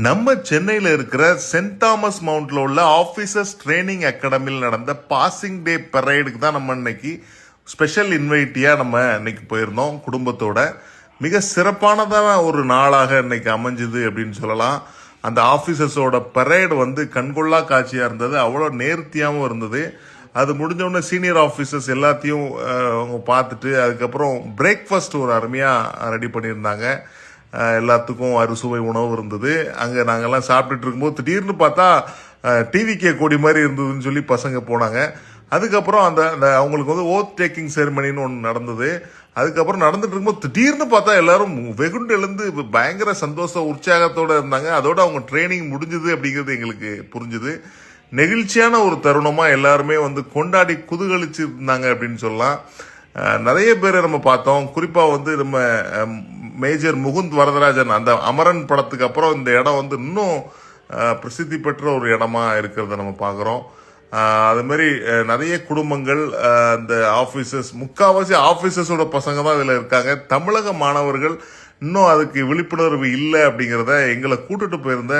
நம்ம சென்னையில் இருக்கிற சென்ட் தாமஸ் மவுண்ட்ல உள்ள ஆஃபீஸர்ஸ் ட்ரைனிங் அகாடமியில் நடந்த பாசிங் டே பரேடுக்கு தான் நம்ம இன்னைக்கு ஸ்பெஷல் இன்வைட்டியா நம்ம இன்னைக்கு போயிருந்தோம் குடும்பத்தோட. மிக சிறப்பானதான ஒரு நாளாக இன்னைக்கு அமைஞ்சுது அப்படின்னு சொல்லலாம். அந்த ஆஃபீஸர்ஸோட பரேடு வந்து கண்கொள்ளா காட்சியா இருந்தது, அவ்வளோ நேர்த்தியாகவும் இருந்தது. அது முடிஞ்ச உடனே சீனியர் ஆஃபீஸர்ஸ் எல்லாத்தையும் அவங்க பார்த்துட்டு அதுக்கப்புறம் பிரேக்ஃபாஸ்ட் ஒரு அருமையாக ரெடி பண்ணியிருந்தாங்க. எல்லாத்துக்கும் அறுசுவை உணவு இருந்தது. அங்கே நாங்கள்லாம் சாப்பிட்டுட்டு இருக்கும்போது திடீர்னு பார்த்தா டிவிகே கொடி மாதிரி இருந்ததுன்னு சொல்லி பசங்க போனாங்க. அதுக்கப்புறம் அந்த அவங்களுக்கு வந்து ஓத் டேக்கிங் செரிமனின்னு ஒன்று நடந்தது. அதுக்கப்புறம் நடந்துட்டு இருக்கும்போது திடீர்னு பார்த்தா எல்லாரும் வெகுண்டு எழுந்து பயங்கர சந்தோஷ உற்சாகத்தோடு இருந்தாங்க. அதோட அவங்க ட்ரைனிங் முடிஞ்சது அப்படிங்கிறது எங்களுக்கு புரிஞ்சுது. நெகிழ்ச்சியான ஒரு தருணமாக எல்லாருமே வந்து கொண்டாடி குதூகலிச்சு இருந்தாங்க அப்படின்னு சொல்லலாம். நிறைய பேரை நம்ம பார்த்தோம். குறிப்பாக வந்து நம்ம மேஜர் முகுந்த் வரதராஜன் அந்த அமரன் படத்துக்கு அப்புறம் இந்த இடம் வந்து இன்னும் பிரசித்தி பெற்ற ஒரு இடமா இருக்கிறத நம்ம பார்க்குறோம். அது மாதிரி நிறைய குடும்பங்கள், இந்த ஆஃபீஸர்ஸ், முக்கால்வாசி ஆஃபீஸர்ஸோட பசங்க தான் இதில் இருக்காங்க. தமிழக மாணவர்கள் இன்னும் அதுக்கு விழிப்புணர்வு இல்லை அப்படிங்கிறத எங்களை கூட்டுட்டு போயிருந்த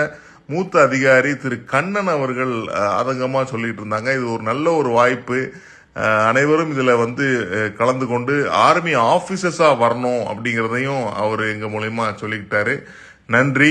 மூத்த அதிகாரி திரு கண்ணன் அவர்கள் அதங்கமாக சொல்லிட்டு இருந்தாங்க. இது ஒரு நல்ல ஒரு வாய்ப்பு. அனைவரும் இதில் வந்து கலந்து கொண்டு ஆர்மி ஆஃபீஸர்ஸாக வரணும் அப்படிங்கிறதையும் அவர் எங்கள் மூலயமா சொல்லிக்கிட்டாரு. நன்றி.